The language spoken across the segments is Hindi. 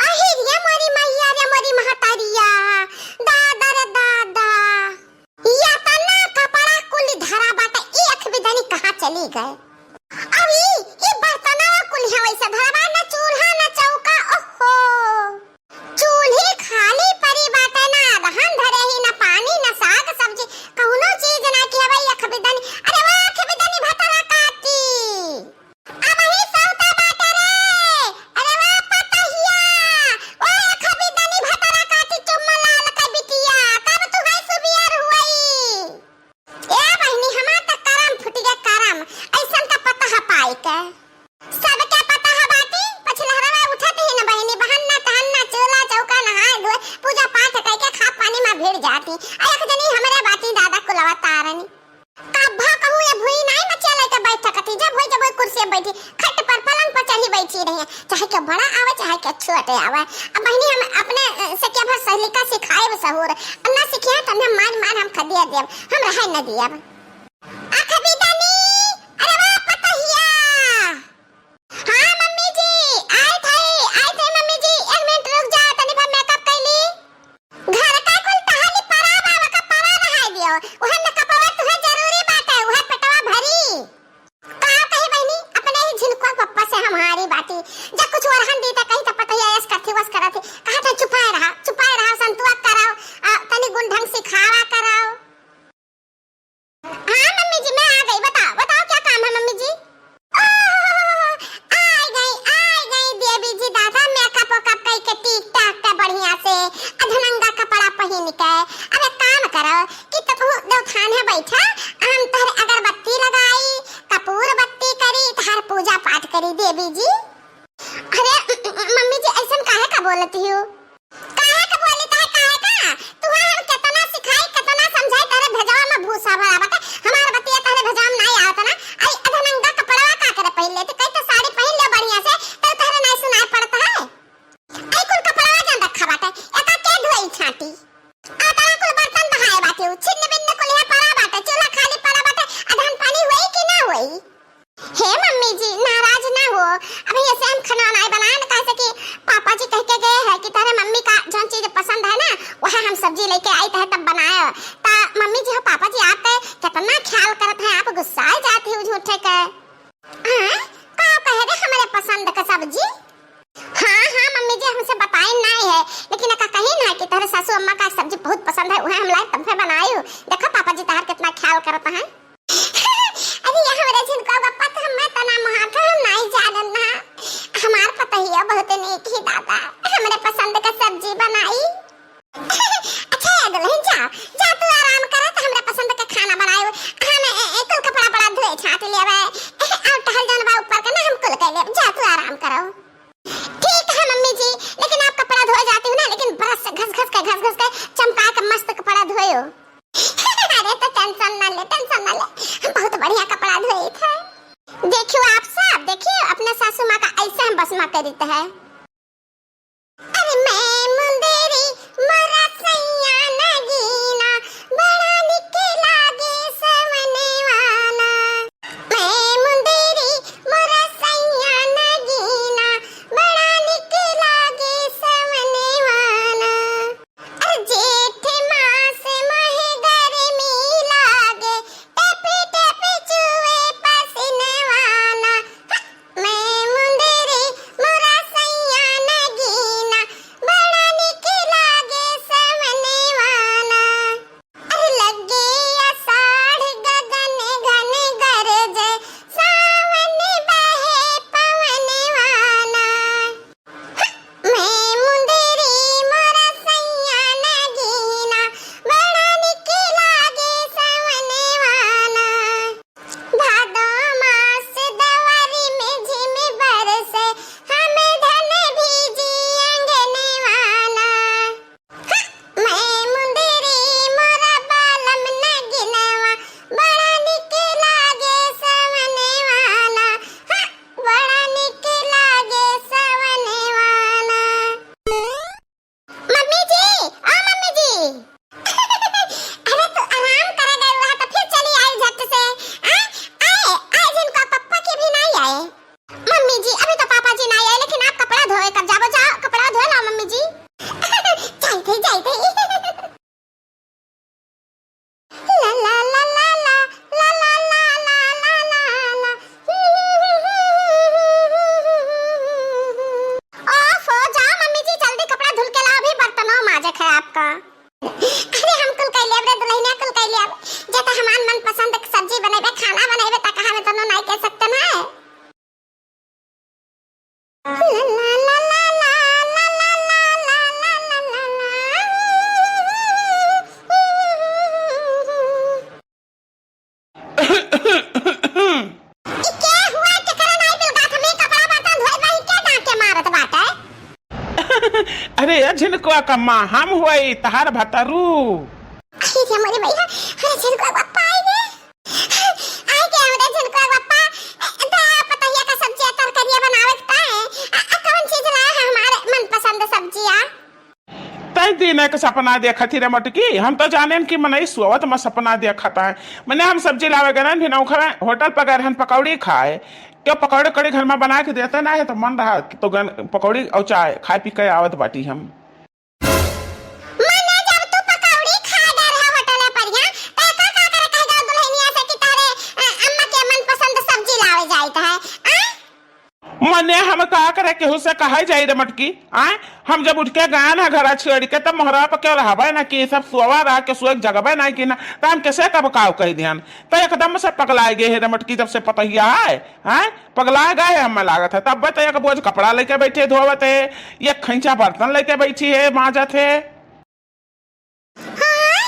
अहिर्या मोरी मैया रे मोरी महतारिया दादा रे दादा या तना कपड़ा कुल धरा बाटा एक बिदनी कहां चली गए। अभी ये बर्तनवा कुल है वैसे धरवा ना चूल्हा ना चौका। ओहो चूल्हे खाली परी बाटे ना रहन धरे ही ना पानी ना साग सब्जी कौनो चीज ना कि भाई एक बिदनी। अरे वाह एक बिदनी भतरा काटी अब ही सौता बाटे रे। अरे वाह पतहिया ओ एक बिदनी भतरा काटी चुम्मा लाल का बिटिया कब तू है सुबियर हुई। ए बहनी हमा त करम फुट गया करम ऐसन का पता है पाई के सबके पता है बाटी पछलहरवा उठत ही न बहनी बहन्ना तहन्ना चूल्हा चौका नहाए धोए पूजा पाठ करके खा पानी में भिड़ जाती। एक जनी हमरे बाटी दादा कुलवा तारनी कब्बा कहूं ये भुई नहीं मचे लेके बैठकती जब होई कुर्सी बैठी खट पर पलंग पर चली बैठी रही चाहे के बड़ा आवे चाहे के छोटे आवे। अब बहनी हम अपने से क्या भर सलीका सिखाए सहूर अन्ना सिखिया त हम मार हम खदिया देब हम रहे न दियब। आखबी दनी अरे वाह पतहिया हां मम्मी जी आए थे मम्मी जी एक मिनट रुक जा तनी भर मेकअप कैली घर का कुल तहाली परा बाबा का परा रहा दियो ओहे न कपड़ा तुहे जरूरी बात है ओहे पेटवा भरी का कहे बहनी अपने ही झिलको पप्पा से हमारी बाटी जब कुछ वरहन दी त कही त पतहिया ऐस करती वस करती कहा था चुपाए रहा संतुआ कराओ तनी गुण ढंग सिखावा कराओ। हां मम्मी जी मैं आ गई बताओ क्या काम है मम्मी जी। आई गई देवी जी दादा मेकअप वकअप कई के टिक टाक के बढ़िया से अधनंगा कपड़ा पहन के अब एक काम करो कि तो देवथान है बैठा हम तहर अगरबत्ती लगाई कपूर बत्ती करी तहर पूजा पाठ करी देवी जी। अरे मम्मी जी ऐसन काहे का बोलती हो काहे का बोलता है काहे का तू हम कितना सिखाई कितना समझाई तेरे भेजावा में भूसा भरा बता हमार बतिया तेरे भेजाम नहीं आवत ना। आई अधनंगा कपड़ा का करे पहले तो कई तो साड़ी पहन ले बढ़िया से तो तेरे नहीं सुनाई पड़ता है। आई कुल कपड़ा जान रखा बाटे एका के धोई छाटी आता कुल बर्तन बहाए बाटे छिन्न बिन्न कुल है पड़ा बाटे चूल्हा खाली पड़ा बाटे अधन पानी होई कि ना होई। हे मम्मी जी नाराज ना हो अभी ऐसे हम खाना नहीं बनाए ना कैसे कि पापा जी कह के गए हैं कि तेरे मम्मी का जो चीज पसंद है ना वह हम सब्जी लेके आई थे तब बनाए ता मम्मी जी हो पापा जी आप कितना ख्याल करते हैं आप गुस्सा जाती हो झूठे के हां का कह रहे हमारे पसंद का सब्जी। हां मम्मी जी हमसे बताई नहीं है लेकिन का कहीं ना कि तेरे सासू अम्मा का सब्जी बहुत पसंद है वह हम लाई तब से बनाई हूं देखो पापा जी तार कितना ख्याल करते हैं। अरे ये हमारे जिनको गप्पा तो हम तना महाथा हम नहीं जानन ना हमार पता ही है बहुत नेक ही दादा हमारे पसंद का सब्जी बनाई। अच्छा दुल्हन जा तू आराम कर तो हमारे पसंद का खाना बनाए हम एक कपड़ा बड़ा धोए छाट लेवे और टहल जान बा ऊपर के ना हम कुल के ले जा तू आराम करो। ठीक है मम्मी जी लेकिन आप कपड़ा धोए जाते हो ना लेकिन ब्रश से घस घस के चमका के मस्त कपड़ा धोए हो। अरे तो टेंशन ना ले हम बहुत बढ़िया कपड़ा धोए थे। देखियो आप सब देखिए अपने सासू माँ का ऐसे हम बस माँ करीते है। अरे मैं मुंदेरी मरा सैया नगीना बड़ा निक लागे सवने वाला मैं मुंदेरी मरा सैया नगीना बड़ा निक लागे सवने वाला। अरे जेठ मास महे गर्मी लागे टपे टपे चुए पसीने वाला मैं मुंदेरी मरा सैया ला ला ला ला ला ला ला ला ला ला ई क्या हुआ के करन आई बिल गाथ में कपड़ा बर्तन धोई बही के डाके मारत बाटे। अरे झिनकुआ कम्मा हम हुई तहार भतरू। अरे रे मोरे भैया अरे झिनकुआ पप्पा आई गे आई के हमरे झिनकुआ पप्पा दा पतैया का सब्जी तरकारिया बनावत का है कौन चीज लाया है हमारे मनपसंद सब्जियां। तय दिन एक सपना देखती रे मटकी हम तो जाने कि मनई सोवत में सपना देखता है मैंने हम सब्जी लावे गए भी नौखा होटल पर गए हम पकौड़ी खाए क्या पकौड़े कड़ी घर में बना के देते ना है तो मन रहा तो पकौड़ी और चाय खाए पी के आवत बाटी हम। मने जब तू पकौड़ी खा डर है होटल पर यहां त का करे कहेगा दुल्हनिया से कि तारे अम्मा के मनपसंद सब्जी लावे जाइत है मने हम कहा करे केहू से कहा जाई रे मटकी आए हम जब उठ के गए ना घर छेड़ के तब मोहरा पर क्यों रहबे ना कि सब सोवा रहा के सोए जगबे ना कि ना तो हम कैसे कब काव कह ध्यान तो एकदम से पगलाए गए रे मटकी जब से पतहिया है हैं पगला गए हमें लागत है तब तो एक बोझ कपड़ा लेके बैठे धोवत है ये खैंचा बर्तन लेके बैठी है मांजत है। हां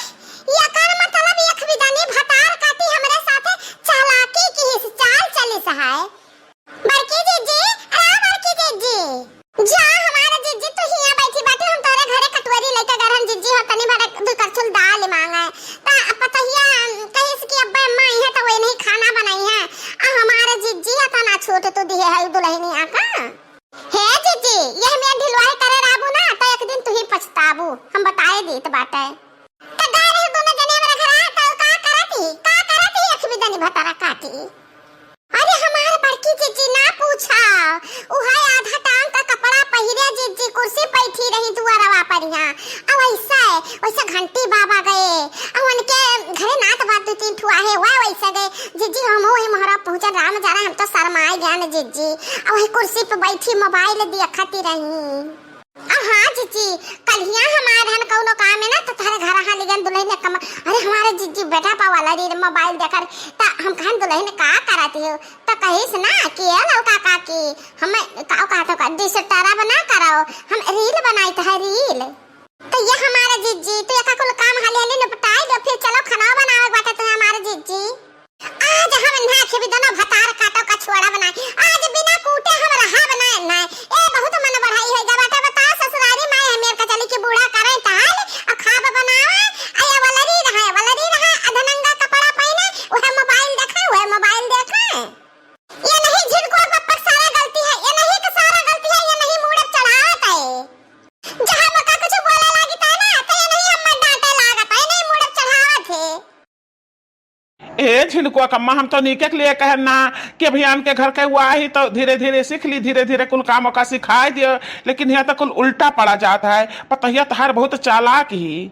ये कर मतलब एक विदानी भतार काटी हमरे साथे चालाकी की हिस चाल चले सहाय बड़की जीजी अरे बड़की जीजी जा हमारा जीजी तू हिया बैठी बाटे हम तोरे घरे कटोरी लेके गरम जीजी हो तनी भर दू करछुल दाल मांगे ता पतहिया कहिस कि अब्बे अम्मा इहे तो वही नहीं खाना बनाई है आ हमारे जीजी ता ना छोट तो दिए है दुल्हनी आका हे जीजी ये मैं ढिलवाई करे राबू ना तो एक दिन तू ही पछताबू हम बताए देत बाटे त गारे दोनों जने मेरे घर आ तो का करती एक विदानी भतारा काटी। अरे हमारे बड़की जीजी ना पूछा उहाय आधा टांग का कपड़ा पहिरे जीजी कुर्सी बैठी रही दुआरवा पर यहां अब वैसा घंटी बाबा गए अब उनके घरे नात बात दो तीन ठुआ है वैसा गए जीजी हम वही महाराज पहुंचा राम जा रहा हम तो शर्माए गए ना जीजी अब वही कुर्सी पे बैठी मोबाइल देखती रही। हाँ जीजी कलिया हमारे हन कौनो काम है ना तो थारे घर हां लेगन दुल्हन ने कम अरे हमारे जीजी बेटा पावाला रे मोबाइल देखकर ता हम कहन दुल्हन का कराती हो तो कहिस ना कि ये लौका का की हम का तो दिस तारा बना कराओ हम रील बनाई तो है रील तो ये हमारे जीजी तो एक कुल काम हाले हाले निपटाई दो फिर चलो खाना बनावे बाटे तो हमारे जीजी आज हम ना के भी दोनों भतार काटो का छोड़ा बनाए आज बिना कूटे हम रहा बनाए ना ए बहुत मन बढ़ाई है जब बाटा बता ससुरारी माय हमें का चली के बूढ़ा करे ताल और खाब बनावे आया वलरी रहा अधनंगा कपड़ा पहने वह मोबाइल देखा ये नहीं झिनको पप्पा सारा गलती है ये नहीं कि सारा गलती है ये नहीं मूड चढ़ावत है जहां मका कुछ बोले लागी ता ना तो ये नहीं अम्मा डांटे लागत है नहीं मूड चढ़ावत है। ए झिनकुआ कम्मा हम तो नीके के लिए कहना कि अभियान के घर के हुआ ही तो धीरे धीरे सीख ली धीरे धीरे कुल काम का सिखाई दियो लेकिन यहाँ तो कुल उल्टा पड़ा जाता है पतहिया तहार बहुत चालाक ही।